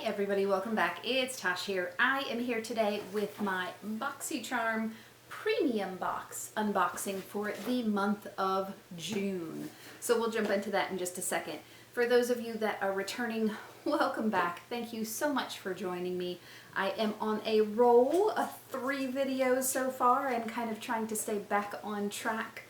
Hey everybody, welcome back. It's Tosh here. I am here today with my Boxycharm Premium Box unboxing for the month of June. So we'll jump into that in just a second. For those of you that are returning, welcome back. Thank you so much for joining me. I am on a roll of 3 videos so far and kind of trying to stay back on track.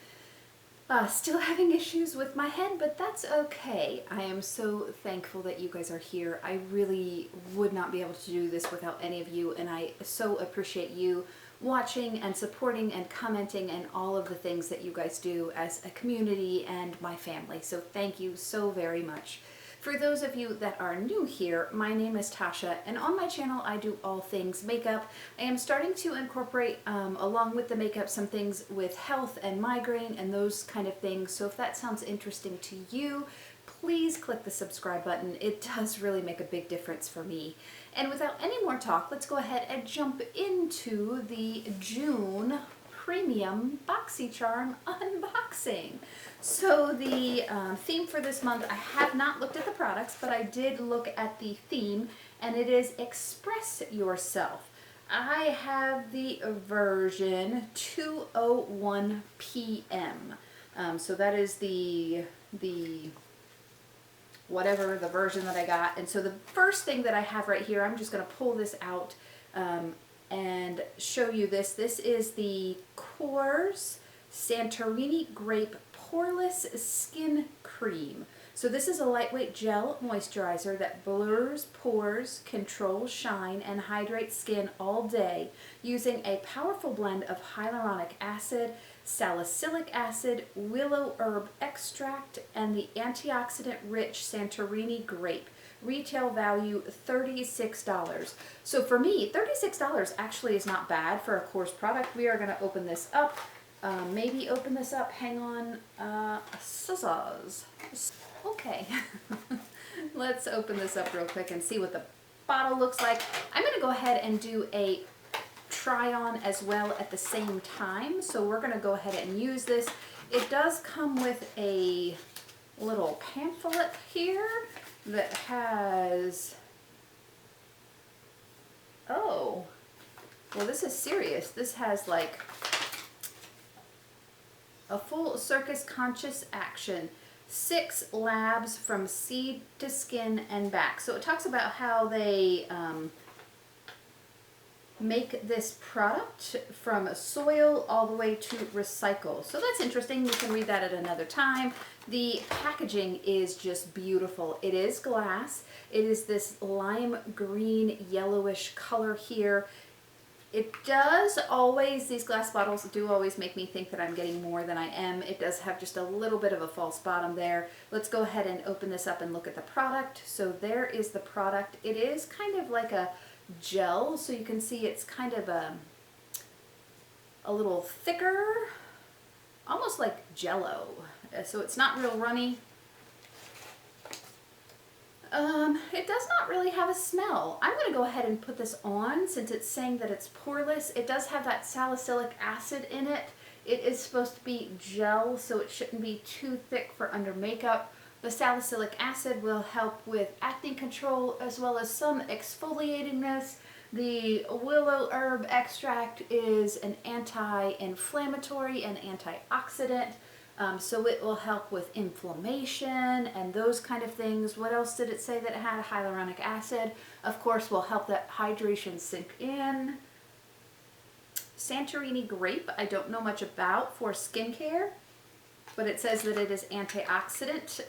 Still having issues with my head, but that's okay. I am so thankful that you guys are here. I really would not be able to do this without any of you, and I so appreciate you watching and supporting and commenting and all of the things that you guys do as a community and my family. So thank you so very much. For those of you that are new here, my name is Tasha, and on my channel I do all things makeup. I am starting to incorporate, along with the makeup, some things with health and migraine and those kind of things. So if that sounds interesting to you, please click the subscribe button. It does really make a big difference for me. And without any more talk, let's go ahead and jump into the June Premium Boxycharm unboxing. So the theme for this month, I have not looked at the products, but I did look at the theme, and it is Express Yourself. I have the version 2:01 p.m. So that is the whatever the version that I got. And so the first thing that I have right here, I'm just going to pull this out and show you this. This is the Kors Santorini Grape Poreless Skin Cream. So this is a lightweight gel moisturizer that blurs pores, controls shine, and hydrates skin all day using a powerful blend of hyaluronic acid, salicylic acid, willow herb extract, and the antioxidant-rich Santorini grape. Retail value $36. So for me, $36 actually is not bad for a Kors product. We are going to open this up. Maybe open this up. Hang on. Scissors. Okay. Let's open this up real quick and see what the bottle looks like. I'm going to go ahead and do a try on as well at the same time. So we're going to go ahead and use this. It does come with a little pamphlet here that has, oh, well, this is serious. This has like a full circus conscious action, 6 labs from seed to skin and back. So it talks about how they make this product from soil all the way to recycle. So that's interesting. You can read that at another time. The packaging is just beautiful. It is glass. It is this lime green yellowish color here. It does always, these glass bottles do always make me think that I'm getting more than I am. It does have just a little bit of a false bottom there. Let's go ahead and open this up and look at the product. So there is the product. It is kind of like a gel, so you can see it's kind of a little thicker, almost like Jello. So it's not real runny. It does not really have a smell. I'm going to go ahead and put this on since it's saying that it's poreless. It does have that salicylic acid in it. It is supposed to be gel, so it shouldn't be too thick for under makeup. The salicylic acid will help with acne control as well as some exfoliatingness. The willow herb extract is an anti-inflammatory and antioxidant. So it will help with inflammation and those kind of things. What else did it say that it had? Hyaluronic acid, of course, will help that hydration sink in. Santorini grape, I don't know much about for skincare, but it says that it is antioxidantness.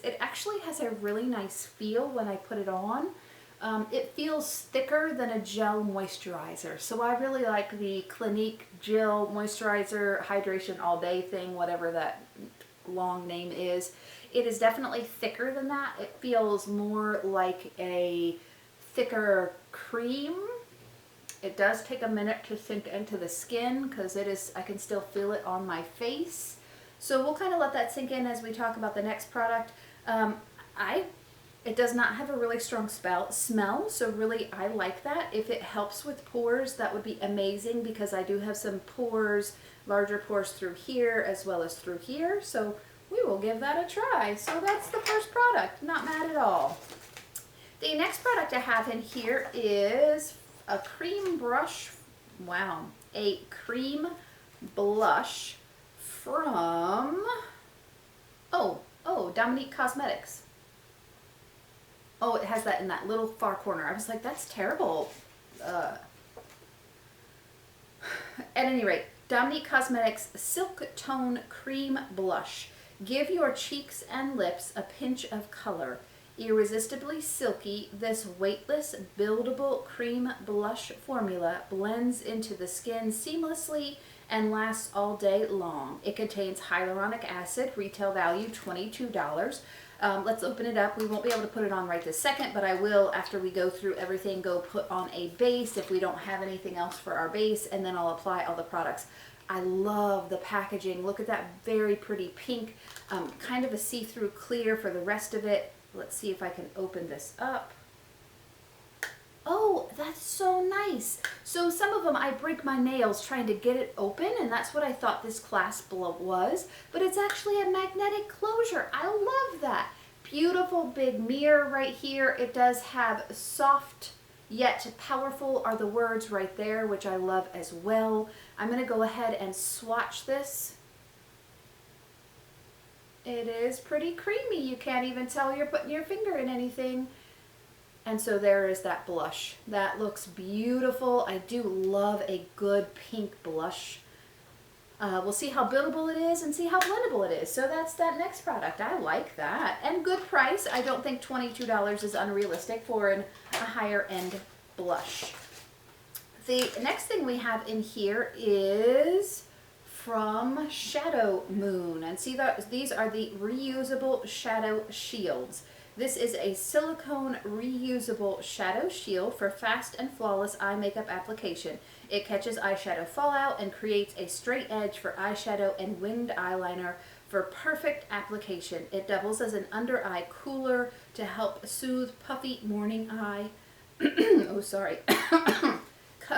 It actually has a really nice feel when I put it on. It feels thicker than a gel moisturizer. So I really like the Clinique Gel Moisturizer Hydration All Day thing, whatever that long name is. It is definitely thicker than that. It feels more like a thicker cream. It does take a minute to sink into the skin because it is, I can still feel it on my face. So we'll kind of let that sink in as we talk about the next product. It does not have a really strong smell, so really I like that. If it helps with pores, that would be amazing because I do have some pores, larger pores through here as well as through here, so we will give that a try. So that's the first product. Not mad at all. The next next product I have in here is a cream brush. Wow, a cream blush from, Dominique Cosmetics. Oh, it has that in that little far corner. I was like, that's terrible. At any rate, Dominique Cosmetics Silk Tone Cream Blush. Give your cheeks and lips a pinch of color. Irresistibly silky, this weightless, buildable cream blush formula blends into the skin seamlessly and lasts all day long. It contains hyaluronic acid, retail value $22. Let's open it up. We won't be able to put it on right this second, but I will, after we go through everything, go put on a base if we don't have anything else for our base, and then I'll apply all the products. I love the packaging. Look at that very pretty pink, kind of a see-through clear for the rest of it. Let's see if I can open this up. Oh, that's so nice. So some of them I break my nails trying to get it open, and that's what I thought this clasp was, but it's actually a magnetic closure. I love that. Beautiful big mirror right here. It does have soft yet powerful are the words right there, which I love as well. I'm going to go ahead and swatch this. It is pretty creamy. You can't even tell you're putting your finger in anything. And so there is that blush. That looks beautiful. I do love a good pink blush. We'll see how buildable it is and see how blendable it is. So that's that next product. I like that. And good price. I don't think $22 is unrealistic for a higher end blush. The next thing we have in here is from Shadow Moon. And see that these are the reusable shadow shields. This is a silicone reusable shadow shield for fast and flawless eye makeup application. It catches eyeshadow fallout and creates a straight edge for eyeshadow and winged eyeliner for perfect application. It doubles as an under eye cooler to help soothe puffy morning eye. Oh, sorry.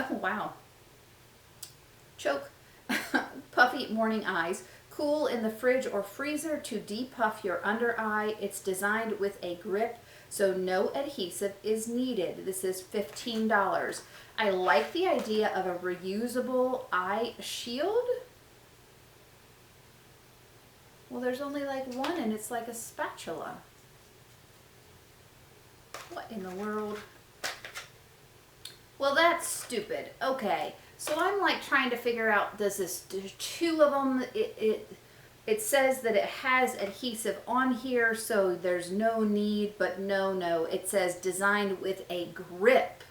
Wow. Choke. Puffy morning eyes. Cool in the fridge or freezer to depuff your under eye. It's designed with a grip, so no adhesive is needed. This is $15. I like the idea of a reusable eye shield. Well, there's only like one and it's like a spatula. What in the world? Well, that's stupid. Okay. So I'm like trying to figure out, there's two of them. It says that it has adhesive on here, so there's no need, but no. It says designed with a grip,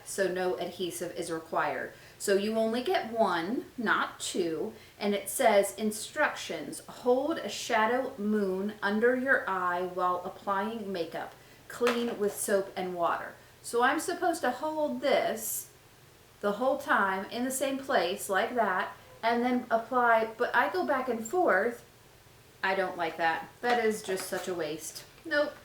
so no adhesive is required. So you only get one, not two, and it says instructions. Hold a Shadow Moon under your eye while applying makeup. Clean with soap and water. So I'm supposed to hold this the whole time in the same place like that and then apply, but I go back and forth. I don't like that. That is just such a waste. Nope.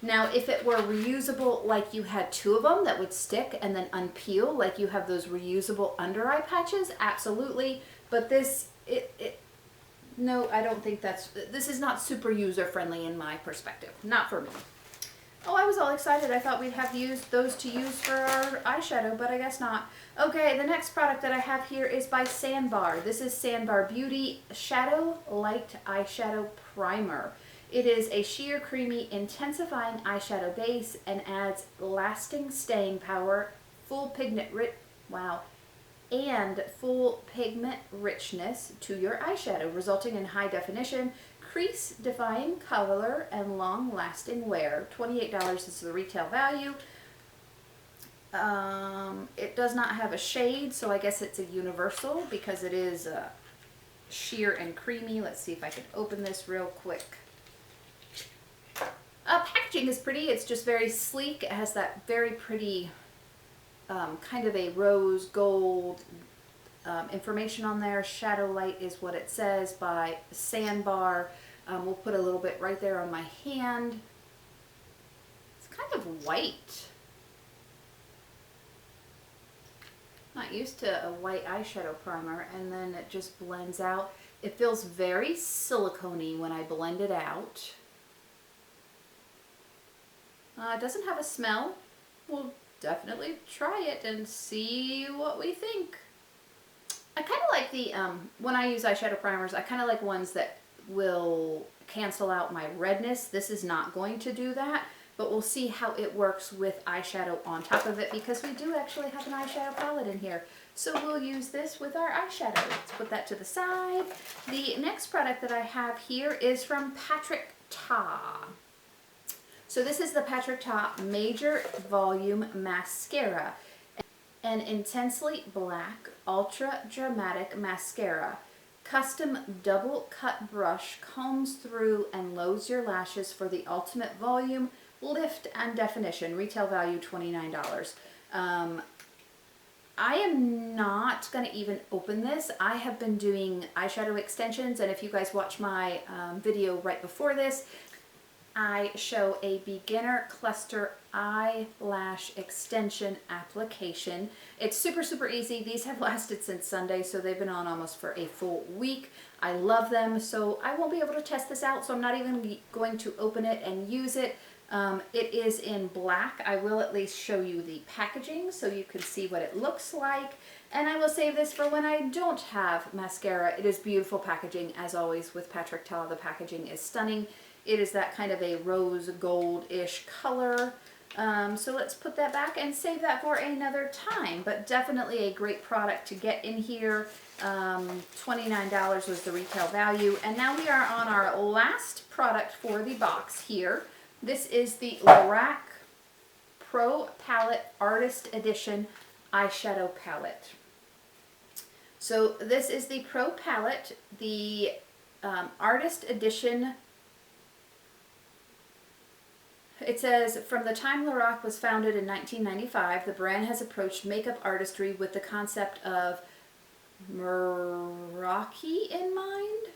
Now if it were reusable, like you had two of them that would stick and then unpeel, like you have those reusable under eye patches, absolutely, but this, no, I don't think this is not super user friendly in my perspective. Not for me. Oh, I was all excited. I thought we'd have those to use for our eyeshadow, but I guess not. Okay, the next product that I have here is by Sandbar. This is Sandbar Beauty Shadow Light Eyeshadow Primer. It is a sheer, creamy, intensifying eyeshadow base and adds lasting staying power, full pigment richness to your eyeshadow, resulting in high definition, crease-defying color, and long-lasting wear. $28 is the retail value. It does not have a shade, so I guess it's a universal because it is sheer and creamy. Let's see if I can open this real quick. Packaging is pretty. It's just very sleek. It has that very pretty kind of a rose gold information on there. Shadow Light is what it says by Sandbar. We'll put a little bit right there on my hand. It's kind of white. Not used to a white eyeshadow primer, and then it just blends out. It feels very silicone-y when I blend it out. It doesn't have a smell. We'll definitely try it and see what we think. I kind of like the, when I use eyeshadow primers, I kind of like ones that will cancel out my redness. This is not going to do that, but we'll see how it works with eyeshadow on top of it, because we do actually have an eyeshadow palette in here. So we'll use this with our eyeshadow. Let's put that to the side. The next product that I have here is from Patrick Ta. So this is the Patrick Ta Major Volume Mascara. An intensely black, ultra dramatic mascara. Custom double cut brush combs through and loads your lashes for the ultimate volume, lift, and definition. Retail value $29. I am not going to even open this. I have been doing eyeshadow extensions, and if you guys watch my video right before this, I show a beginner cluster eyelash extension application. It's super easy. These have lasted since Sunday, so they've been on almost for a full week. I love them, so I won't be able to test this out, so I'm not even going to open it and use it. It is in black. I will at least show you the packaging so you can see what it looks like. And I will save this for when I don't have mascara. It is beautiful packaging, as always with Patrick Ta. The packaging is stunning. It is that kind of a rose gold-ish color. So let's put that back and save that for another time. But definitely a great product to get in here. $29 was the retail value. And now we are on our last product for the box here. This is the Lorac Pro Palette Artist Edition Eyeshadow Palette. So this is the Pro Palette, the Artist Edition. It says, from the time Lorac was founded in 1995, the brand has approached makeup artistry with the concept of Meraki in mind.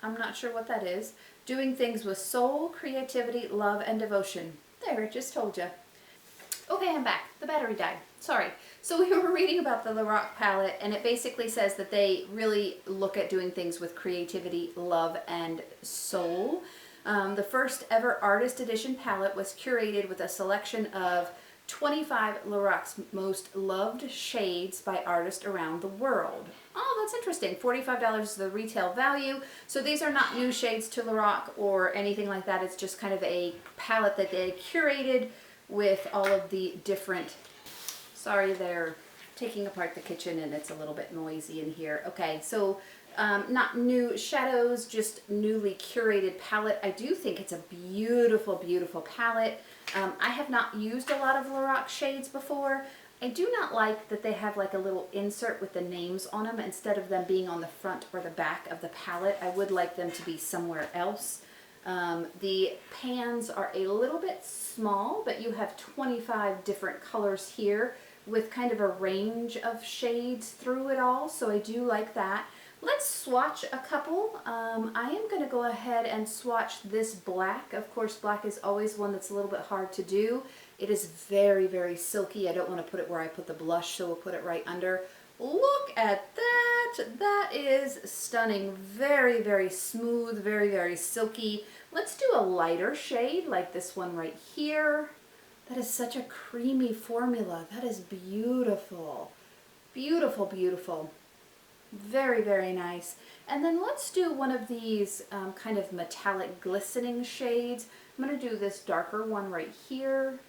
I'm not sure what that is. Doing things with soul, creativity, love, and devotion. There, it just told you. Okay, I'm back. The battery died. Sorry. So we were reading about the Lorac palette, and it basically says that they really look at doing things with creativity, love, and soul. The first ever Artist Edition palette was curated with a selection of 25 Lorac's most loved shades by artists around the world. Oh, that's interesting. $45 is the retail value. So these are not new shades to Lorac or anything like that. It's just kind of a palette that they curated with all of the different... Sorry, they're taking apart the kitchen and it's a little bit noisy in here. Okay, so not new shadows, just newly curated palette. I do think it's a beautiful, beautiful palette. I have not used a lot of Lorac shades before. I do not like that they have like a little insert with the names on them instead of them being on the front or the back of the palette. I would like them to be somewhere else. The pans are a little bit small, but you have 25 different colors here with kind of a range of shades through it all, so I do like that. Let's swatch a couple. I am going to go ahead and swatch this black. Of course, black is always one that's a little bit hard to do. It is very, very silky. I don't want to put it where I put the blush, so we'll put it right under. Look at that. That is stunning. Very, very smooth, very, very silky. Let's do a lighter shade like this one right here. That is such a creamy formula. That is beautiful. Beautiful, beautiful. Very, very nice. And then let's do one of these kind of metallic glistening shades. I'm going to do this darker one right here.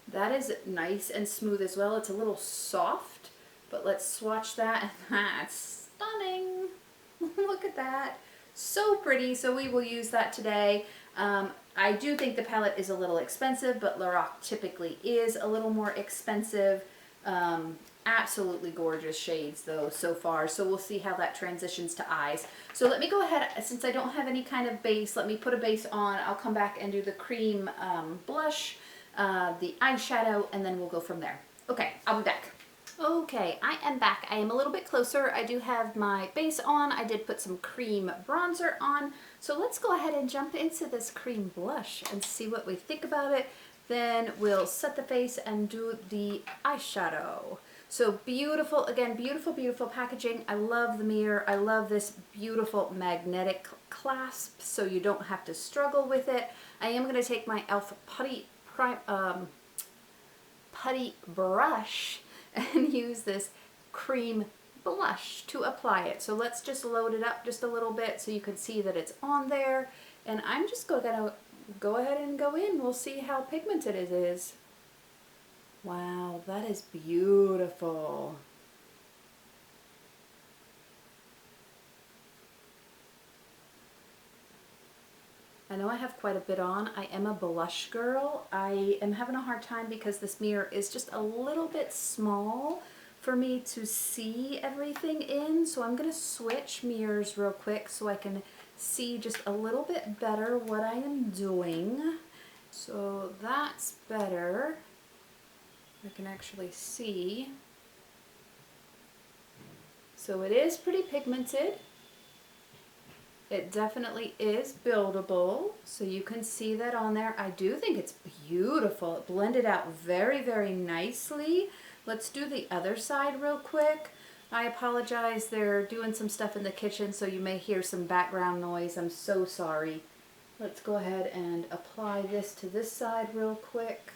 That is nice and smooth as well. It's a little soft, but let's swatch that. That's stunning. Look at that. So pretty. So we will use that today. I do think the palette is a little expensive, but Lorac typically is a little more expensive. Absolutely gorgeous shades though so far, so we'll see how that transitions to eyes. So let me go ahead, since I don't have any kind of base, let me put a base on. I'll come back and do the cream blush, the eyeshadow, and then we'll go from there. Okay, I'll be back. Okay, I am back. I am a little bit closer. I do have my base on. I did put some cream bronzer on. So let's go ahead and jump into this cream blush and see what we think about it. Then we'll set the face and do the eyeshadow. So beautiful, again, beautiful, beautiful packaging. I love the mirror. I love this beautiful magnetic clasp so you don't have to struggle with it. I am going to take my e.l.f. putty brush and use this cream blush to apply it. So let's just load it up just a little bit so you can see that it's on there. And I'm just going to go ahead and go in. We'll see how pigmented it is. Wow, that is beautiful. I know I have quite a bit on. I am a blush girl. I am having a hard time because this mirror is just a little bit small for me to see everything in. So I'm going to switch mirrors real quick so I can see just a little bit better what I am doing. So that's better. I can actually see. So it is pretty pigmented. It definitely is buildable, so you can see that on there. I do think it's beautiful. It blended out very, very nicely. Let's do the other side real quick. I apologize, they're doing some stuff in the kitchen, so you may hear some background noise. I'm so sorry. Let's go ahead and apply this to this side real quick.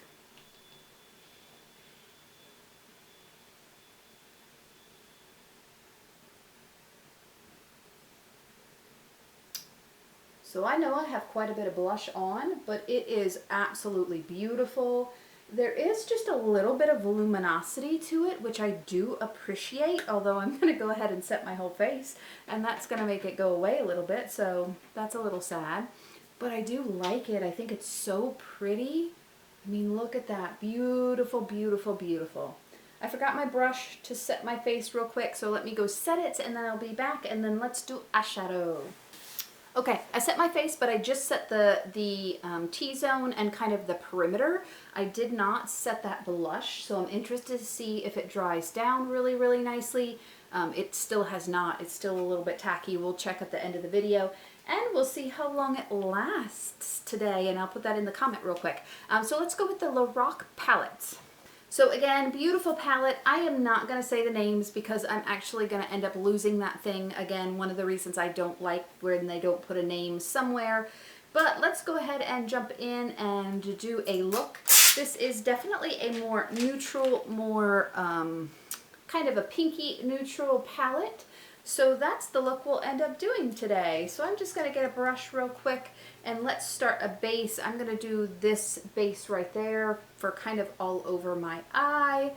So I know I have quite a bit of blush on, but it is absolutely beautiful. There is just a little bit of luminosity to it, which I do appreciate, although I'm going to go ahead and set my whole face, and that's going to make it go away a little bit, so that's a little sad. But I do like it. I think it's so pretty. I mean, look at that. Beautiful, beautiful, beautiful. I forgot my brush to set my face real quick, so let me go set it, and then I'll be back, and then let's do eyeshadow. Okay, I set my face, but I just set the T-zone and kind of the perimeter. I did not set that blush, so I'm interested to see if it dries down really, really nicely. It still has not. It's still a little bit tacky. We'll check at the end of the video, and we'll see how long it lasts today, and I'll put that in the comment real quick. So let's go with the Lorac palette. So again, beautiful palette. I am not going to say the names because I'm actually going to end up losing that thing. Again, one of the reasons I don't like when they don't put a name somewhere. But let's go ahead and jump in and do a look. This is definitely a more neutral, more kind of a pinky neutral palette. So that's the look we'll end up doing today. So I'm just going to get a brush real quick and let's start a base. I'm going to do this base right there for kind of all over my eye.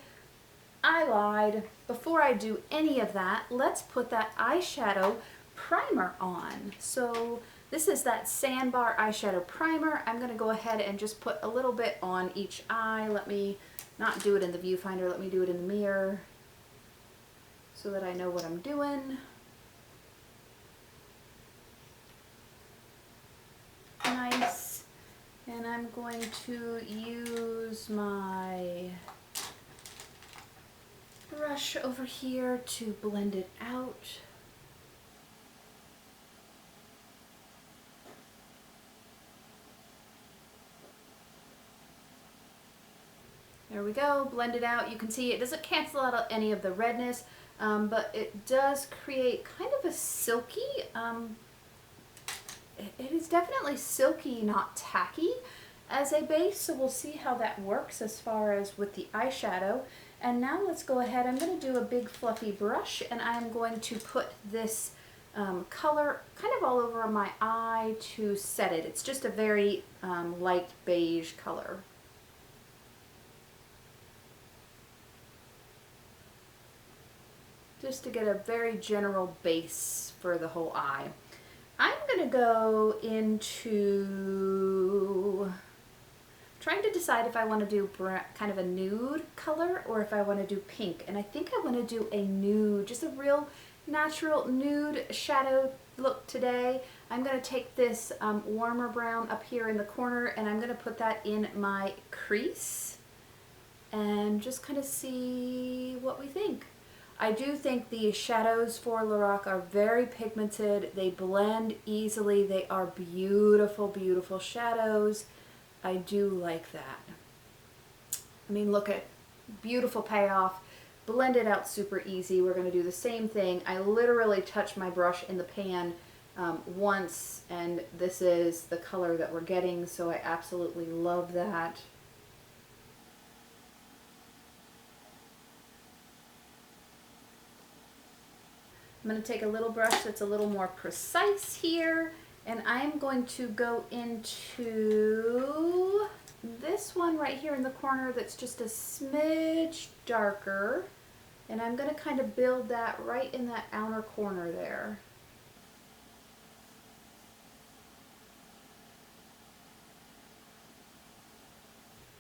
I lied. Before I do any of that, let's put that eyeshadow primer on. So this is that Sandbar eyeshadow primer. I'm going to go ahead and just put a little bit on each eye. Let me not do it in the viewfinder. Let me do it in the mirror so that I know what I'm doing. Nice. And I'm going to use my brush over here to blend it out. There we go, blend it out. You can see it doesn't cancel out any of the redness, but it does create kind of a silky, it is definitely silky, not tacky as a base, so we'll see how that works as far as with the eyeshadow. And now let's go ahead, I'm going to do a big fluffy brush and I'm going to put this color kind of all over my eye to set it. It's just a very light beige color. Just to get a very general base for the whole eye. I'm going to go into trying to decide if I want to do kind of a nude color or if I want to do pink. And I think I want to do a nude, just a real natural nude shadow look today. I'm going to take this warmer brown up here in the corner and I'm going to put that in my crease and just kind of see what we think. I do think the shadows for Lorac are very pigmented. They blend easily. They are beautiful, beautiful shadows. I do like that. I mean, look at beautiful payoff. blend it out super easy. We're going to do the same thing. I literally touch my brush in the pan once, and this is the color that we're getting, so I absolutely love that. I'm going to take a little brush that's a little more precise here, and I'm going to go into this one right here in the corner that's just a smidge darker, and I'm going to kind of build that right in that outer corner there.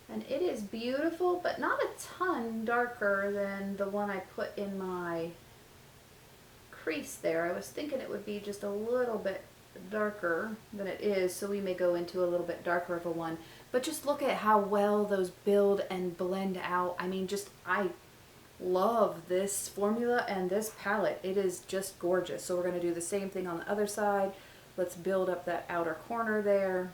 And it is beautiful, but not a ton darker than the one I put in my crease there. I was thinking it would be just a little bit darker than it is, so we may go into a little bit darker of a one. But just look at how well those build and blend out. I mean, I love this formula and this palette. It is just gorgeous. So we're going to do the same thing on the other side. Let's build up that outer corner there.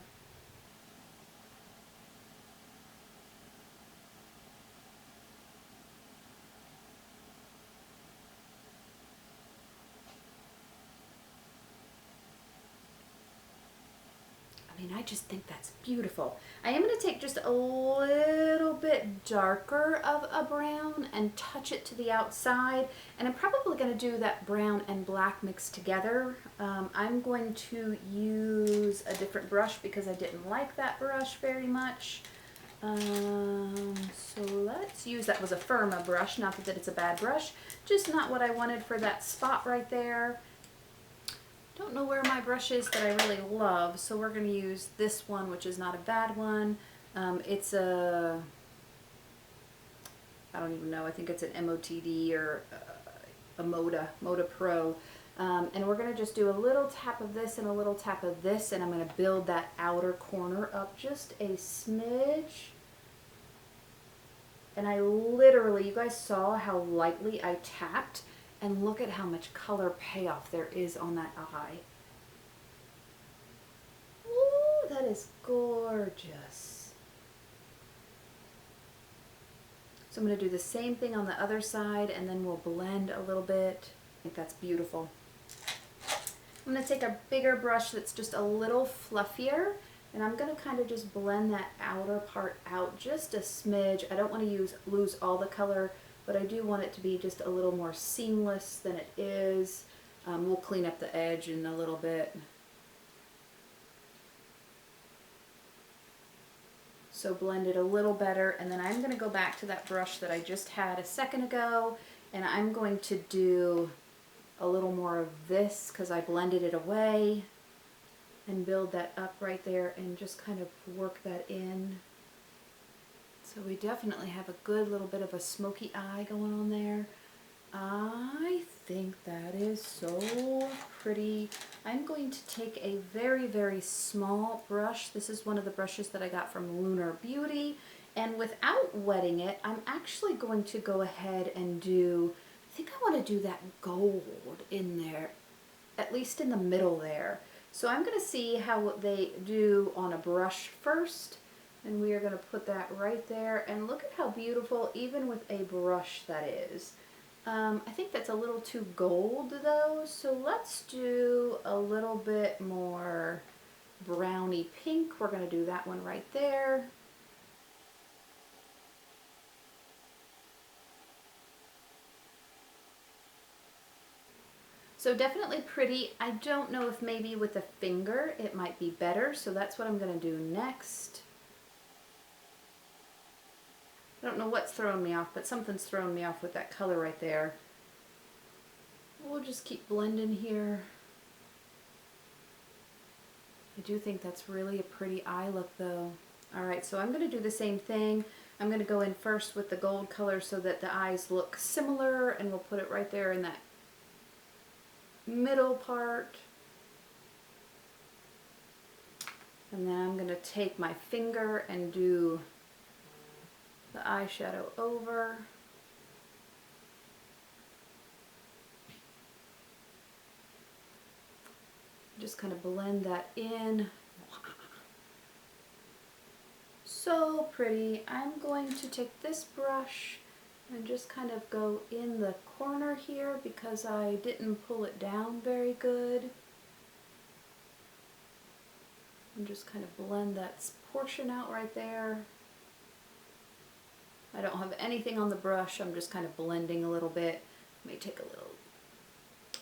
I mean, I just think that's beautiful. I am going to take just a little bit darker of a brown and touch it to the outside. And I'm probably going to do that brown and black mixed together. I'm going to use a different brush because I didn't like that brush very much. So let's use, that was a Firma brush, not that it's a bad brush, just not what I wanted for that spot right there. Don't know where my brush is that I really love, so we're going to use this one, which is not a bad one. It's a, I don't even know, I think it's an MOTD or a Moda Pro. And we're going to just do a little tap of this and a little tap of this, and I'm going to build that outer corner up just a smidge. And I literally, you guys saw how lightly I tapped. And look at how much color payoff there is on that eye. Ooh, that is gorgeous. So I'm going to do the same thing on the other side, and then we'll blend a little bit. I think that's beautiful. I'm going to take a bigger brush that's just a little fluffier, and I'm going to kind of just blend that outer part out just a smidge. I don't want to lose all the color, but I do want it to be just a little more seamless than it is. We'll clean up the edge in a little bit. So blend it a little better, and then I'm going to go back to that brush that I just had a second ago, and I'm going to do a little more of this because I blended it away, and build that up right there and just kind of work that in. So we definitely have a good little bit of a smoky eye going on there. I think that is so pretty. I'm going to take a very, very small brush. This is one of the brushes that I got from Lunar Beauty. And without wetting it, I'm actually going to go ahead and do, I think I want to do that gold in there, at least in the middle there. So I'm going to see how they do on a brush first. And we are going to put that right there, and look at how beautiful, even with a brush, that is. I think that's a little too gold though, so let's do a little bit more browny pink. We're going to do that one right there. So definitely pretty. I don't know if maybe with a finger it might be better, so that's what I'm going to do next. I don't know what's throwing me off, but something's throwing me off with that color right there. We'll just keep blending here. I do think that's really a pretty eye look though. Alright, so I'm going to do the same thing. I'm going to go in first with the gold color so that the eyes look similar, and we'll put it right there in that middle part. And then I'm going to take my finger and do the eyeshadow over. Just kind of blend that in. So pretty. I'm going to take this brush And just kind of go in the corner here because I didn't pull it down very good. And just kind of blend that portion out right there. I don't have anything on the brush, I'm just kind of blending a little bit. Let me take a little.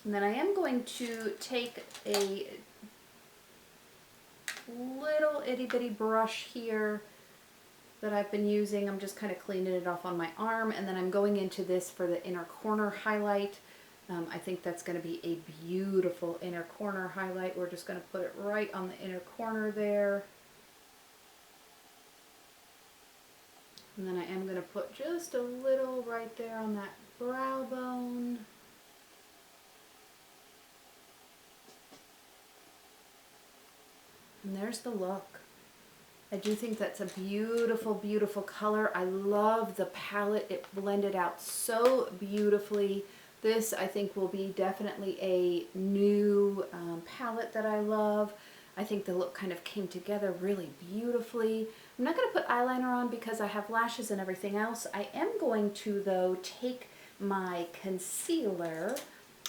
And then I am going to take a little itty bitty brush here that I've been using. I'm just kind of cleaning it off on my arm, and then I'm going into this for the inner corner highlight. I think that's going to be a beautiful inner corner highlight. We're just going to put it right on the inner corner there. And then I am going to put just a little right there on that brow bone. And there's the look. I do think that's a beautiful, beautiful color. I love the palette. It blended out so beautifully. This, I think, will be definitely a new palette that I love. I think the look kind of came together really beautifully. I'm not going to put eyeliner on because I have lashes and everything else. I am going to, though, take my concealer,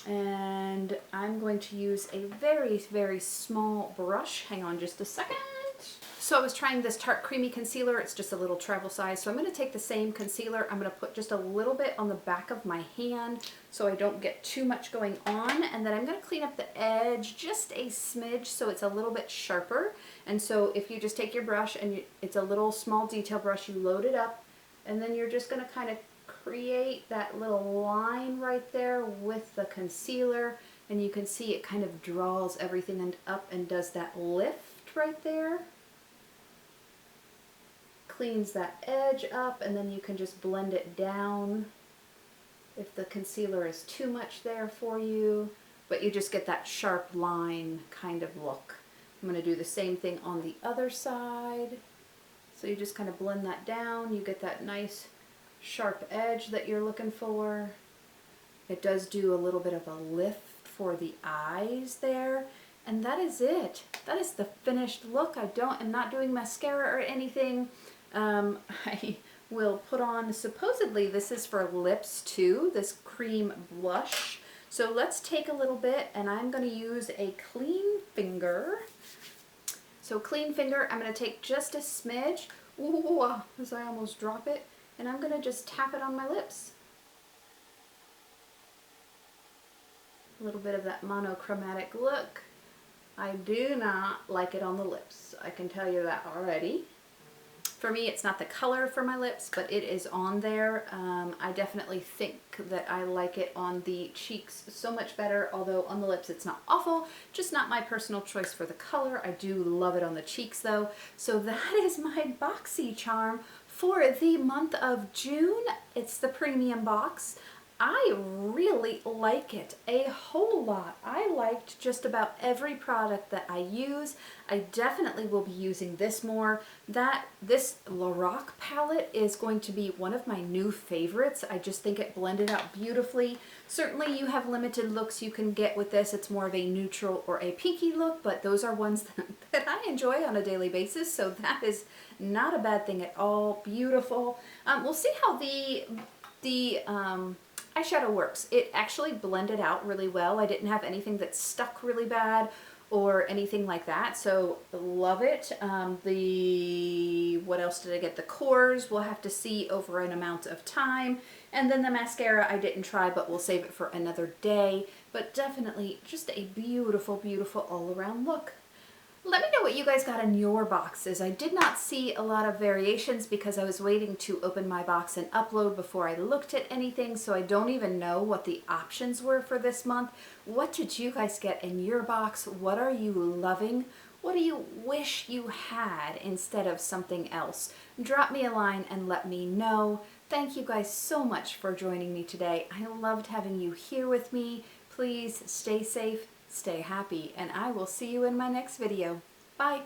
and I'm going to use a very, very small brush. Hang on just a second. So I was trying this Tarte Creamy Concealer. It's just a little travel size. So I'm going to take the same concealer. I'm going to put just a little bit on the back of my hand so I don't get too much going on. And then I'm going to clean up the edge just a smidge so it's a little bit sharper. And so if you just take your brush and it's a little small detail brush, you load it up, and then you're just going to kind of create that little line right there with the concealer. And you can see it kind of draws everything up and does that lift right there. Cleans that edge up, and then you can just blend it down if the concealer is too much there for you, but you just get that sharp line kind of look. I'm going to do the same thing on the other side. So you just kind of blend that down, you get that nice sharp edge that you're looking for. It does do a little bit of a lift for the eyes there. And that is it. That is the finished look. I'm not doing mascara or anything. I will put on, supposedly this is for lips too, this cream blush. So let's take a little bit, and I'm going to use a clean finger. So clean finger, I'm going to take just a smidge, ooh, as I almost drop it, and I'm going to just tap it on my lips. A little bit of that monochromatic look. I do not like it on the lips. I can tell you that already. For me, it's not the color for my lips, but it is on there. I definitely think that I like it on the cheeks so much better, although on the lips it's not awful, just not my personal choice for the color. I do love it on the cheeks though. So that is my Boxycharm for the month of June. It's the premium box. I really like it a whole lot. I liked just about every product that I use. I definitely will be using this more. This Lorac palette is going to be one of my new favorites. I just think it blended out beautifully. Certainly you have limited looks you can get with this. It's more of a neutral or a pinky look, but those are ones that I enjoy on a daily basis, so that is not a bad thing at all. Beautiful. We'll see how the eyeshadow works. It actually blended out really well. I didn't have anything that stuck really bad or anything like that, so love it. What else did I get? The cores we'll have to see over an amount of time, and then the mascara I didn't try, but we'll save it for another day. But definitely just a beautiful, beautiful all-around look. Let me know what you guys got in your boxes. I did not see a lot of variations because I was waiting to open my box and upload before I looked at anything, so I don't even know what the options were for this month. What did you guys get in your box? What are you loving? What do you wish you had instead of something else? Drop me a line and let me know. Thank you guys so much for joining me today. I loved having you here with me. Please stay safe, stay happy, and I will see you in my next video. Bye!